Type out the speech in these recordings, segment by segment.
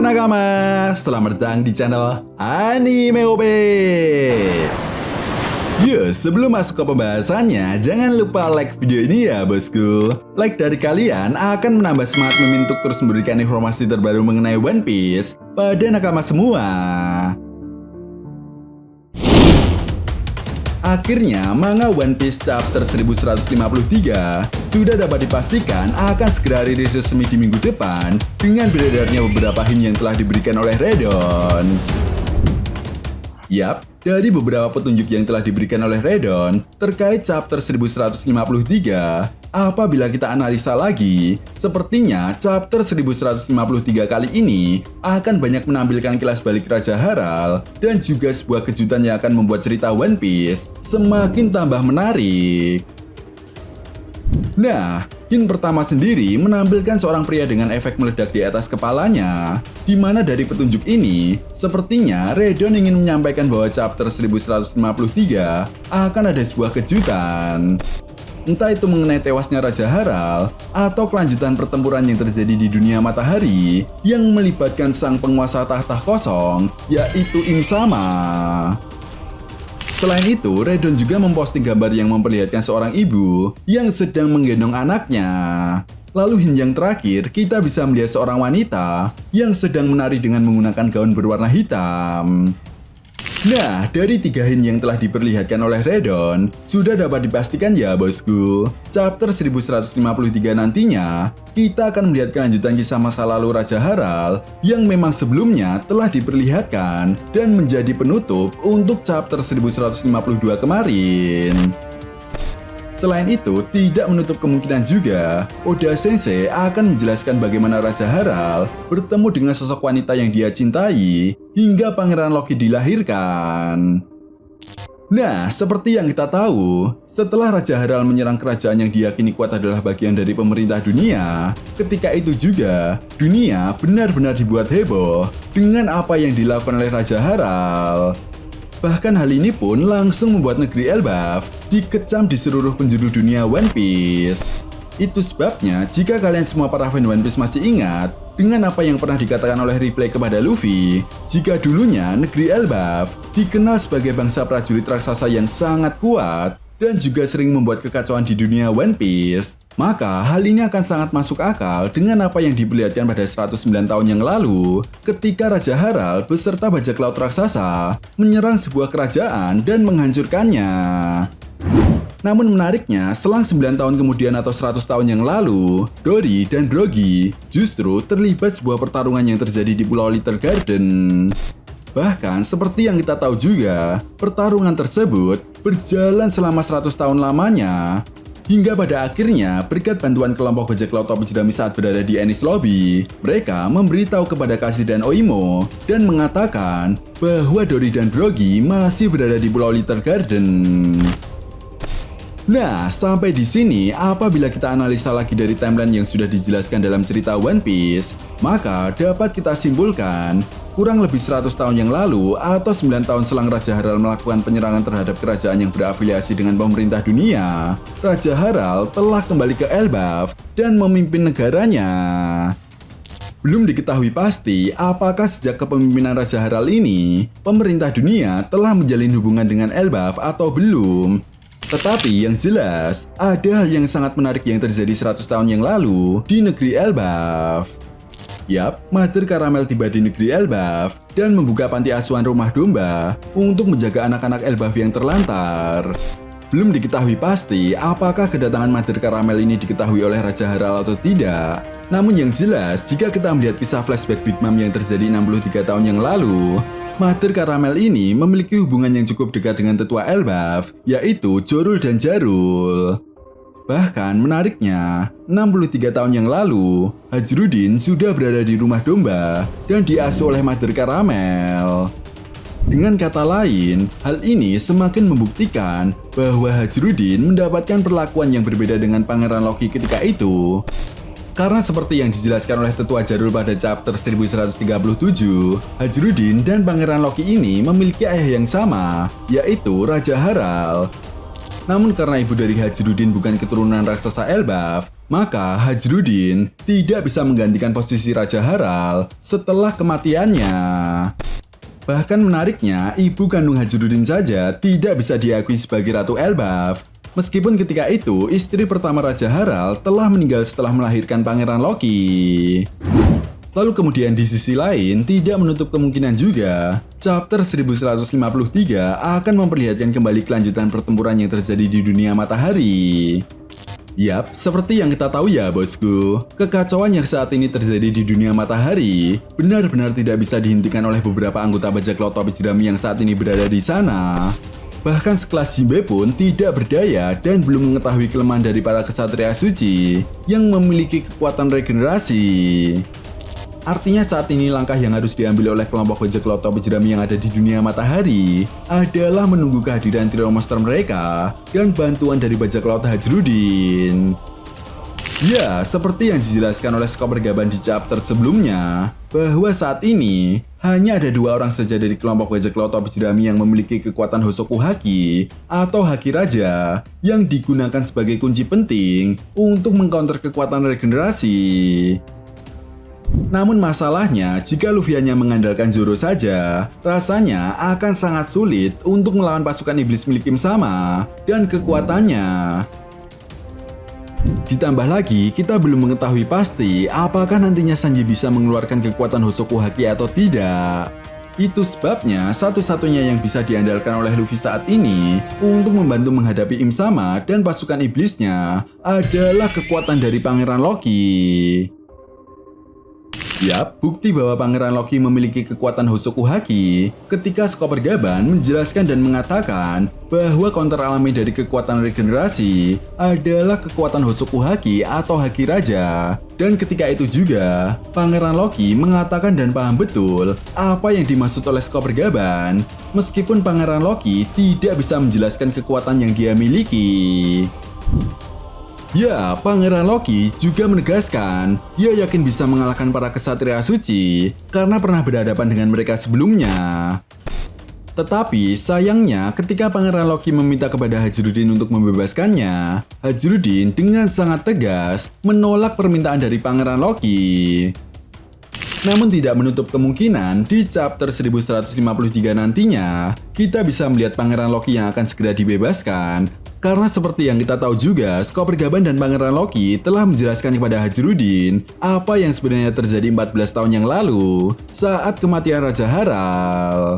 nakama, selamat datang di channel Anime OP. Yuk, sebelum masuk ke pembahasannya, jangan lupa like video ini ya bosku. Like dari kalian akan menambah semangat Mimin untuk terus memberikan informasi terbaru mengenai One Piece pada nakama semua. Akhirnya, manga One Piece chapter 1153 sudah dapat dipastikan akan segera rilis resmi di minggu depan dengan beredarnya beberapa hint yang telah diberikan oleh Redon. Yap, dari beberapa petunjuk yang telah diberikan oleh Redon terkait chapter 1153, apabila kita analisa lagi, sepertinya chapter 1153 kali ini akan banyak menampilkan kilas balik Raja Haral dan juga sebuah kejutan yang akan membuat cerita One Piece semakin tambah menarik. Nah, hint pertama sendiri menampilkan seorang pria dengan efek meledak di atas kepalanya, di mana dari petunjuk ini, sepertinya Redon ingin menyampaikan bahwa chapter 1153 akan ada sebuah kejutan. Entah itu mengenai tewasnya Raja Haral, atau kelanjutan pertempuran yang terjadi di dunia matahari yang melibatkan sang penguasa tahta kosong, yaitu Im Sama. Selain itu, Redon juga memposting gambar yang memperlihatkan seorang ibu yang sedang menggendong anaknya. Lalu hint yang terakhir, kita bisa melihat seorang wanita yang sedang menari dengan menggunakan gaun berwarna hitam. Nah, dari 3 hint yang telah diperlihatkan oleh Redon, sudah dapat dipastikan ya bosku, chapter 1153 nantinya, kita akan melihat kelanjutan kisah masa lalu Raja Haral yang memang sebelumnya telah diperlihatkan dan menjadi penutup untuk chapter 1152 kemarin. Selain itu, tidak menutup kemungkinan juga, Oda Sensei akan menjelaskan bagaimana Raja Haral bertemu dengan sosok wanita yang dia cintai hingga Pangeran Loki dilahirkan. Nah, seperti yang kita tahu, setelah Raja Haral menyerang kerajaan yang diyakini kuat adalah bagian dari pemerintah dunia, ketika itu juga, dunia benar-benar dibuat heboh dengan apa yang dilakukan oleh Raja Haral. Bahkan hal ini pun langsung membuat negeri Elbaf dikecam di seluruh penjuru dunia One Piece. Itu sebabnya jika kalian semua para fan One Piece masih ingat dengan apa yang pernah dikatakan oleh Ripley kepada Luffy, jika dulunya negeri Elbaf dikenal sebagai bangsa prajurit raksasa yang sangat kuat dan juga sering membuat kekacauan di dunia One Piece, maka hal ini akan sangat masuk akal dengan apa yang diperlihatkan pada 109 tahun yang lalu ketika Raja Haral beserta bajak laut raksasa menyerang sebuah kerajaan dan menghancurkannya. Namun menariknya, selang 9 tahun kemudian atau 100 tahun yang lalu, Dory dan Brogy justru terlibat sebuah pertarungan yang terjadi di Pulau Little Garden. Bahkan seperti yang kita tahu juga, pertarungan tersebut berjalan selama 100 tahun lamanya. Hingga pada akhirnya, berkat bantuan kelompok bajak laut topi jerami saat berada di Enies Lobby, mereka memberitahu kepada Kasi dan Oimo dan mengatakan bahwa Dory dan Brogy masih berada di Pulau Little Garden. Nah, sampai di sini, apabila kita analisa lagi dari timeline yang sudah dijelaskan dalam cerita One Piece, maka dapat kita simpulkan, kurang lebih 100 tahun yang lalu atau 9 tahun selang Raja Haral melakukan penyerangan terhadap kerajaan yang berafiliasi dengan pemerintah dunia, Raja Haral telah kembali ke Elbaf dan memimpin negaranya. Belum diketahui pasti apakah sejak kepemimpinan Raja Haral ini, pemerintah dunia telah menjalin hubungan dengan Elbaf atau belum. Tetapi yang jelas, ada hal yang sangat menarik yang terjadi 100 tahun yang lalu di negeri Elbaf. Yap, Mother Caramel tiba di negeri Elbaf dan membuka panti asuhan rumah domba untuk menjaga anak-anak Elbaf yang terlantar. Belum diketahui pasti apakah kedatangan Mother Caramel ini diketahui oleh Raja Haral atau tidak. Namun yang jelas, jika kita melihat kisah flashback Big Mom yang terjadi 63 tahun yang lalu, Mother Caramel ini memiliki hubungan yang cukup dekat dengan tetua Elbaf, yaitu Jorul dan Jarul. Bahkan menariknya, 63 tahun yang lalu, Hajrudin sudah berada di rumah domba dan diasuh oleh Mother Caramel. Dengan kata lain, hal ini semakin membuktikan bahwa Hajrudin mendapatkan perlakuan yang berbeda dengan Pangeran Loki ketika itu. Karena seperti yang dijelaskan oleh tetua Jarul pada chapter 1137, Hajrudin dan Pangeran Loki ini memiliki ayah yang sama, yaitu Raja Haral. Namun karena ibu dari Hajrudin bukan keturunan raksasa Elbaf, maka Hajrudin tidak bisa menggantikan posisi Raja Haral setelah kematiannya. Bahkan menariknya, ibu kandung Hajrudin saja tidak bisa diakui sebagai Ratu Elbaf. Meskipun ketika itu, istri pertama Raja Haral telah meninggal setelah melahirkan Pangeran Loki. Lalu kemudian di sisi lain, tidak menutup kemungkinan juga, chapter 1153 akan memperlihatkan kembali kelanjutan pertempuran yang terjadi di dunia matahari. Yap, seperti yang kita tahu ya bosku, kekacauan yang saat ini terjadi di dunia matahari benar-benar tidak bisa dihentikan oleh beberapa anggota bajak laut topi jerami yang saat ini berada di sana. Bahkan sekelas Jinbe pun tidak berdaya dan belum mengetahui kelemahan dari para kesatria suci yang memiliki kekuatan regenerasi. Artinya saat ini langkah yang harus diambil oleh kelompok bajak laut topi jerami yang ada di dunia matahari adalah menunggu kehadiran trio monster mereka dan bantuan dari bajak laut Hajrudin. Ya, seperti yang dijelaskan oleh Skoper Gaban di chapter sebelumnya, bahwa saat ini hanya ada 2 orang saja dari kelompok bajak laut topi jerami yang memiliki kekuatan Hosoku Haki atau Haki Raja yang digunakan sebagai kunci penting untuk mengcounter kekuatan regenerasi. Namun masalahnya, jika Luffy hanya mengandalkan Zoro saja, rasanya akan sangat sulit untuk melawan pasukan iblis milik Kim Sama dan kekuatannya. Ditambah lagi, kita belum mengetahui pasti apakah nantinya Sanji bisa mengeluarkan kekuatan Hosoku Haki atau tidak. Itu sebabnya satu-satunya yang bisa diandalkan oleh Luffy saat ini untuk membantu menghadapi Im Sama dan pasukan iblisnya adalah kekuatan dari Pangeran Loki. Yap, bukti bahwa Pangeran Loki memiliki kekuatan Hosoku Haki ketika Skoper Gaban menjelaskan dan mengatakan bahwa counter alami dari kekuatan regenerasi adalah kekuatan Hosoku Haki atau Haki Raja. Dan ketika itu juga, Pangeran Loki mengatakan dan paham betul apa yang dimaksud oleh Skoper Gaban, meskipun Pangeran Loki tidak bisa menjelaskan kekuatan yang dia miliki. Ya, Pangeran Loki juga menegaskan dia yakin bisa mengalahkan para kesatria suci karena pernah berhadapan dengan mereka sebelumnya. Tetapi sayangnya ketika Pangeran Loki meminta kepada Hajrudin untuk membebaskannya, Hajrudin dengan sangat tegas menolak permintaan dari Pangeran Loki. Namun tidak menutup kemungkinan di chapter 1153 nantinya kita bisa melihat Pangeran Loki yang akan segera dibebaskan. Karena seperti yang kita tahu juga, Skoper Gaban dan Pangeran Loki telah menjelaskan kepada Hajrudin apa yang sebenarnya terjadi 14 tahun yang lalu saat kematian Raja Haral.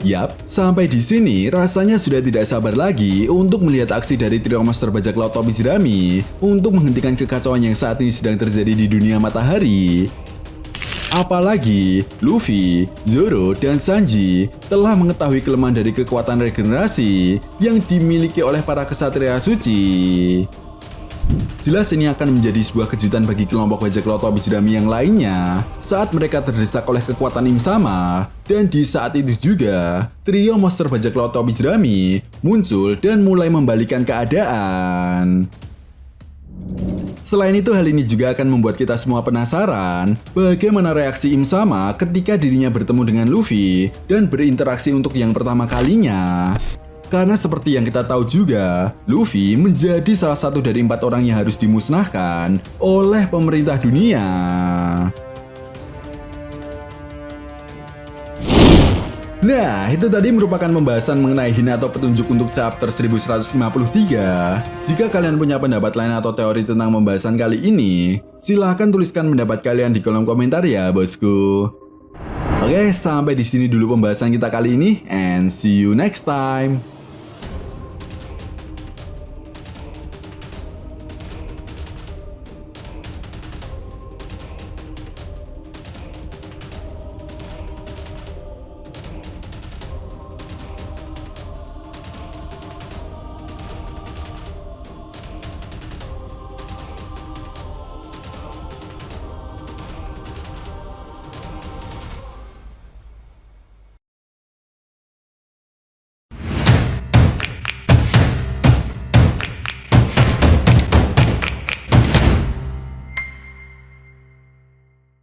Yap, sampai di sini rasanya sudah tidak sabar lagi untuk melihat aksi dari trio monster bajak laut topi jerami untuk menghentikan kekacauan yang saat ini sedang terjadi di dunia matahari. Apalagi Luffy, Zoro, dan Sanji telah mengetahui kelemahan dari kekuatan regenerasi yang dimiliki oleh para kesatria suci. Jelas ini akan menjadi sebuah kejutan bagi kelompok bajak laut topi jerami yang lainnya saat mereka terdesak oleh kekuatan Im Sama. Dan di saat itu juga, trio monster bajak laut topi jerami muncul dan mulai membalikan keadaan. Selain itu, hal ini juga akan membuat kita semua penasaran bagaimana reaksi Im Sama ketika dirinya bertemu dengan Luffy dan berinteraksi untuk yang pertama kalinya. Karena seperti yang kita tahu juga, Luffy menjadi salah satu dari 4 orang yang harus dimusnahkan oleh pemerintah dunia. Nah, itu tadi merupakan pembahasan mengenai hina atau petunjuk untuk chapter 1153. Jika kalian punya pendapat lain atau teori tentang pembahasan kali ini, silahkan tuliskan pendapat kalian di kolom komentar ya, bosku. Oke, sampai di sini dulu pembahasan kita kali ini, and see you next time.